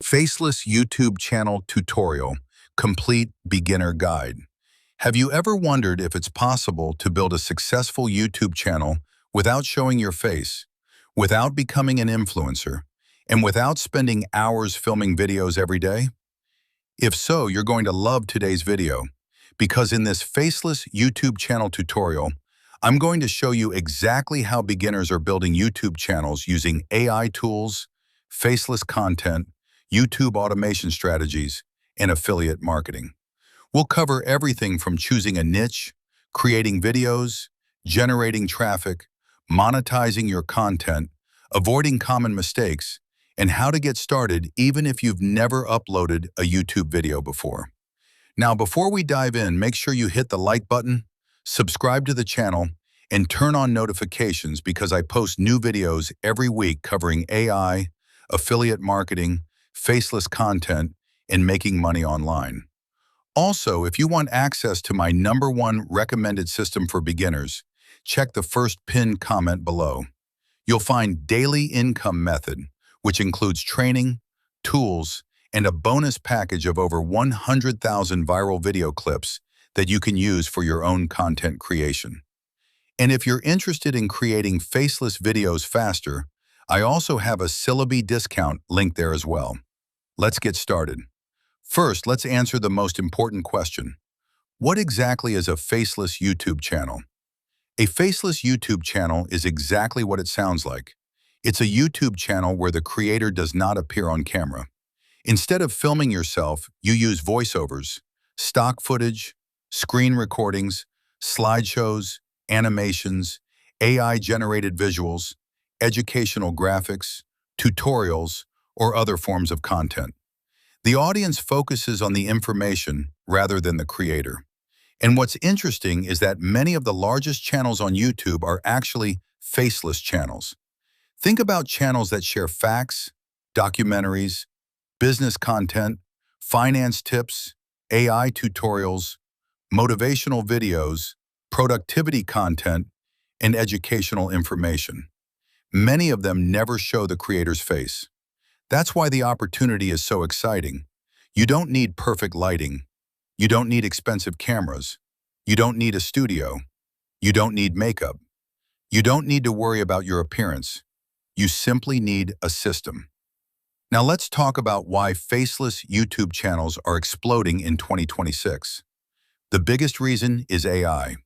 Faceless YouTube channel tutorial, complete beginner guide. Have you ever wondered if it's possible to build a successful YouTube channel without showing your face, without becoming an influencer, and without spending hours filming videos every day? If so, you're going to love today's video, because in this Faceless YouTube channel tutorial, I'm going to show you exactly how beginners are building YouTube channels using AI tools, faceless content, YouTube automation strategies, and affiliate marketing. We'll cover everything from choosing a niche, creating videos, generating traffic, monetizing your content, avoiding common mistakes, and how to get started even if you've never uploaded a YouTube video before. Now, before we dive in, make sure you hit the like button, subscribe to the channel, and turn on notifications because I post new videos every week covering AI, affiliate marketing, faceless content, and making money online. Also, if you want access to my #1 recommended system for beginners, check the first pinned comment below. You'll find Daily Income Method, which includes training, tools, and a bonus package of over 100,000 viral video clips that you can use for your own content creation. And if you're interested in creating faceless videos faster, I also have a Syllaby discount link there as well. Let's get started. First, let's answer the most important question. What exactly is a faceless YouTube channel? A faceless YouTube channel is exactly what it sounds like. It's a YouTube channel where the creator does not appear on camera. Instead of filming yourself, you use voiceovers, stock footage, screen recordings, slideshows, animations, AI-generated visuals, educational graphics, tutorials, or other forms of content. The audience focuses on the information rather than the creator. And what's interesting is that many of the largest channels on YouTube are actually faceless channels. Think about channels that share facts, documentaries, business content, finance tips, AI tutorials, motivational videos, productivity content, and educational information. Many of them never show the creator's face. That's why the opportunity is so exciting. You don't need perfect lighting. You don't need expensive cameras. You don't need a studio. You don't need makeup. You don't need to worry about your appearance. You simply need a system. Now let's talk about why faceless YouTube channels are exploding in 2026. The biggest reason is AI.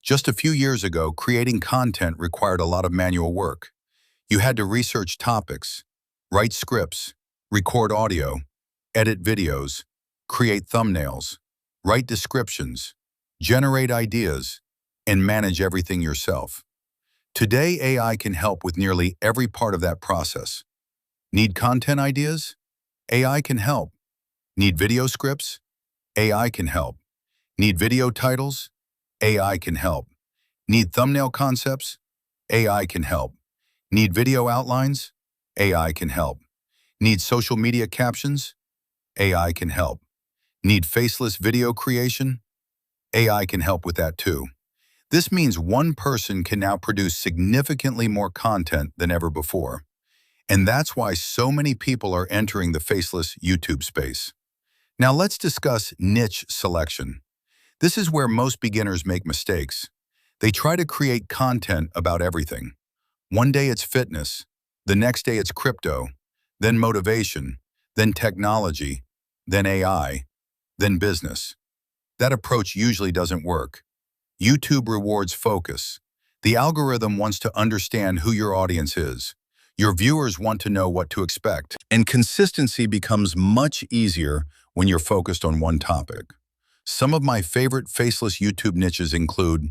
Just a few years ago, creating content required a lot of manual work. You had to research topics, write scripts, record audio, edit videos, create thumbnails, write descriptions, generate ideas, and manage everything yourself. Today, AI can help with nearly every part of that process. Need content ideas? AI can help. Need video scripts? AI can help. Need video titles? AI can help. Need thumbnail concepts? AI can help. Need video outlines? AI can help. Need social media captions? AI can help. Need faceless video creation? AI can help with that too. This means one person can now produce significantly more content than ever before. And that's why so many people are entering the faceless YouTube space. Now let's discuss niche selection. This is where most beginners make mistakes. They try to create content about everything. One day it's fitness, the next day it's crypto, then motivation, then technology, then AI, then business. That approach usually doesn't work. YouTube rewards focus. The algorithm wants to understand who your audience is. Your viewers want to know what to expect. And consistency becomes much easier when you're focused on one topic. Some of my favorite faceless YouTube niches include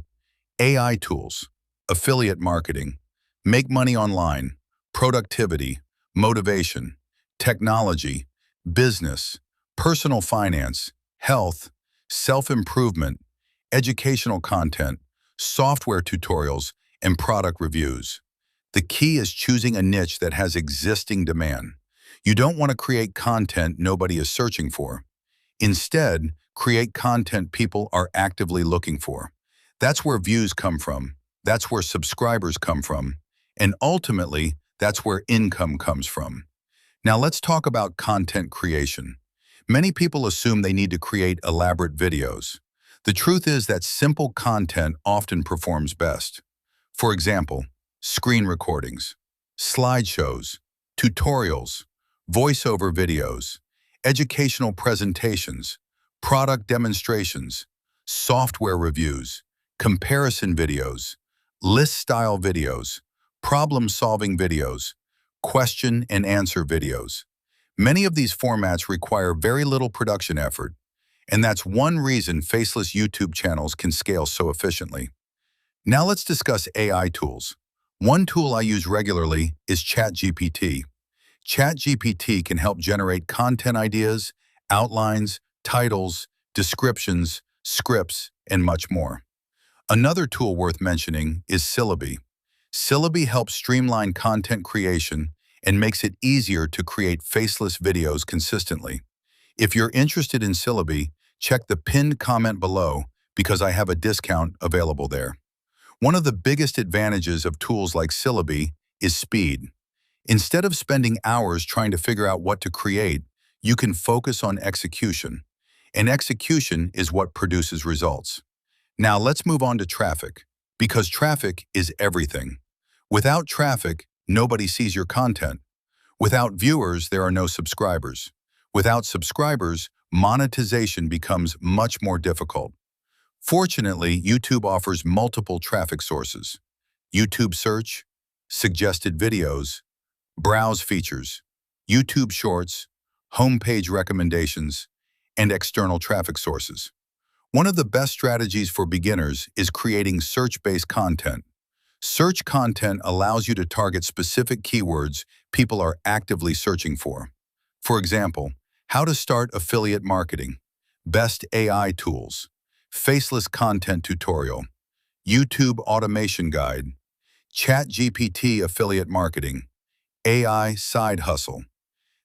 AI tools, affiliate marketing, make money online, productivity, motivation, technology, business, personal finance, health, self-improvement, educational content, software tutorials, and product reviews. The key is choosing a niche that has existing demand. You don't want to create content nobody is searching for. Instead, create content people are actively looking for. That's where views come from. That's where subscribers come from. And ultimately, that's where income comes from. Now let's talk about content creation. Many people assume they need to create elaborate videos. The truth is that simple content often performs best. For example, screen recordings, slideshows, tutorials, voiceover videos, educational presentations, product demonstrations, software reviews, comparison videos, list-style videos, problem-solving videos, question and answer videos. Many of these formats require very little production effort, and that's one reason faceless YouTube channels can scale so efficiently. Now let's discuss AI tools. One tool I use regularly is ChatGPT. ChatGPT can help generate content ideas, outlines, titles, descriptions, scripts, and much more. Another tool worth mentioning is Syllaby. Syllaby helps streamline content creation and makes it easier to create faceless videos consistently. If you're interested in Syllaby, check the pinned comment below because I have a discount available there. One of the biggest advantages of tools like Syllaby is speed. Instead of spending hours trying to figure out what to create, you can focus on execution. And execution is what produces results. Now let's move on to traffic, because traffic is everything. Without traffic, nobody sees your content. Without viewers, there are no subscribers. Without subscribers, monetization becomes much more difficult. Fortunately, YouTube offers multiple traffic sources: YouTube search, suggested videos, browse features, YouTube Shorts, homepage recommendations, and external traffic sources. One of the best strategies for beginners is creating search-based content. Search content allows you to target specific keywords people are actively searching for. For example, how to start affiliate marketing, best AI tools, faceless content tutorial, YouTube automation guide, ChatGPT affiliate marketing, AI side hustle.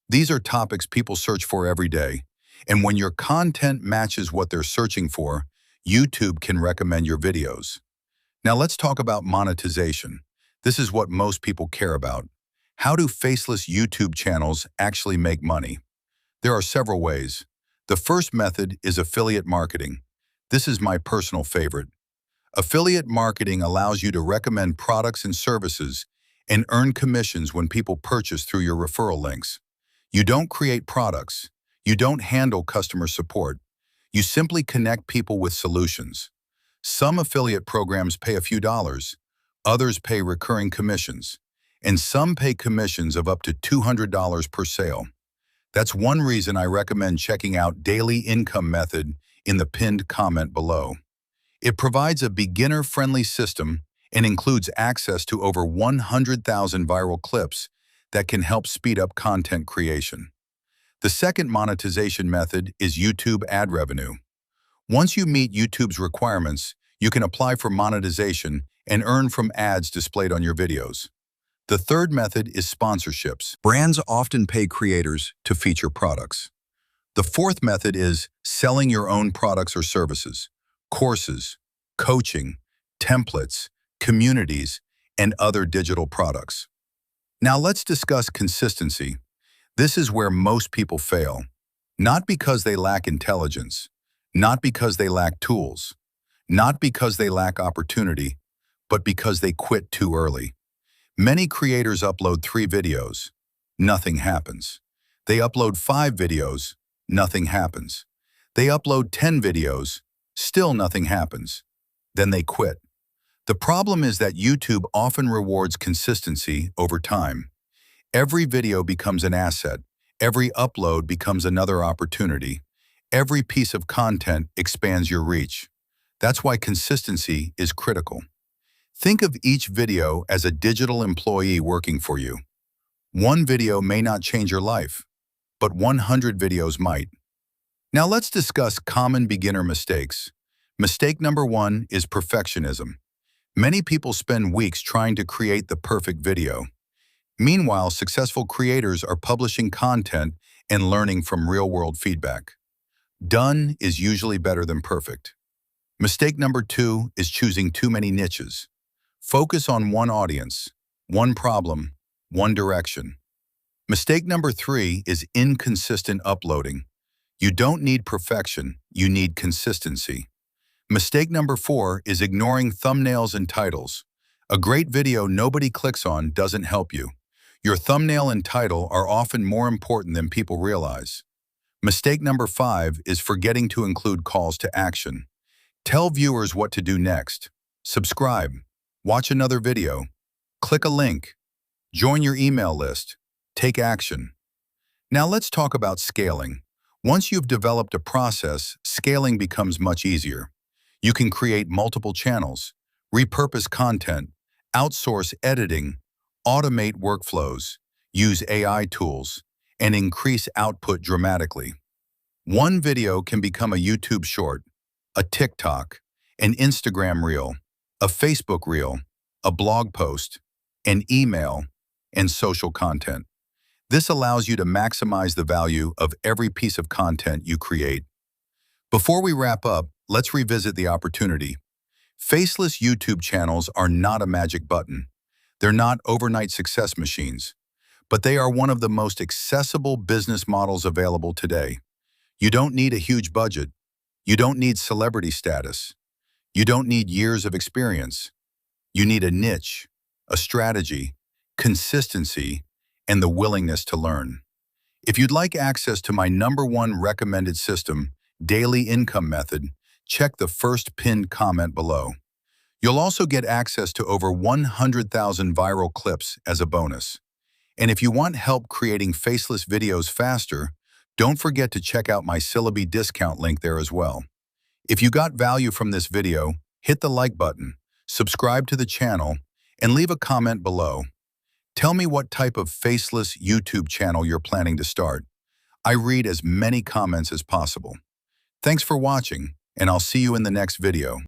These are topics people search for every day, and when your content matches what they're searching for, YouTube can recommend your videos. Now let's talk about monetization. This is what most people care about. How do faceless YouTube channels actually make money? There are several ways. The first method is affiliate marketing. This is my personal favorite. Affiliate marketing allows you to recommend products and services and earn commissions when people purchase through your referral links. You don't create products. You don't handle customer support. You simply connect people with solutions. Some affiliate programs pay a few dollars, others pay recurring commissions, and some pay commissions of up to $200 per sale. That's one reason I recommend checking out Daily Income Method in the pinned comment below. It provides a beginner-friendly system and includes access to over 100,000 viral clips that can help speed up content creation. The second monetization method is YouTube ad revenue. Once you meet YouTube's requirements, you can apply for monetization and earn from ads displayed on your videos. The third method is sponsorships. Brands often pay creators to feature products. The fourth method is selling your own products or services, courses, coaching, templates, communities, and other digital products. Now let's discuss consistency. This is where most people fail. Not because they lack intelligence, not because they lack tools, not because they lack opportunity, but because they quit too early. Many creators upload 3 videos. Nothing happens. They upload 5 videos. Nothing happens. They upload 10 videos. Still nothing happens. Then they quit. The problem is that YouTube often rewards consistency over time. Every video becomes an asset. Every upload becomes another opportunity. Every piece of content expands your reach. That's why consistency is critical. Think of each video as a digital employee working for you. One video may not change your life, but 100 videos might. Now let's discuss common beginner mistakes. Mistake number 1 is perfectionism. Many people spend weeks trying to create the perfect video. Meanwhile, successful creators are publishing content and learning from real-world feedback. Done is usually better than perfect. Mistake number 2 is choosing too many niches. Focus on one audience, one problem, one direction. Mistake number 3 is inconsistent uploading. You don't need perfection, you need consistency. Mistake number 4 is ignoring thumbnails and titles. A great video nobody clicks on doesn't help you. Your thumbnail and title are often more important than people realize. Mistake number 5 is forgetting to include calls to action. Tell viewers what to do next. Subscribe, watch another video, click a link, join your email list, take action. Now let's talk about scaling. Once you've developed a process, scaling becomes much easier. You can create multiple channels, repurpose content, outsource editing, automate workflows, use AI tools, and increase output dramatically. One video can become a YouTube short, a TikTok, an Instagram reel, a Facebook reel, a blog post, an email, and social content. This allows you to maximize the value of every piece of content you create. Before we wrap up, let's revisit the opportunity. Faceless YouTube channels are not a magic button. They're not overnight success machines, but they are one of the most accessible business models available today. You don't need a huge budget. You don't need celebrity status. You don't need years of experience. You need a niche, a strategy, consistency, and the willingness to learn. If you'd like access to my #1 recommended system, Daily Income Method, check the first pinned comment below. You'll also get access to over 100,000 viral clips as a bonus. And if you want help creating faceless videos faster, don't forget to check out my Syllaby discount link there as well. If you got value from this video, hit the like button, subscribe to the channel, and leave a comment below. Tell me what type of faceless YouTube channel you're planning to start. I read as many comments as possible. Thanks for watching, and I'll see you in the next video.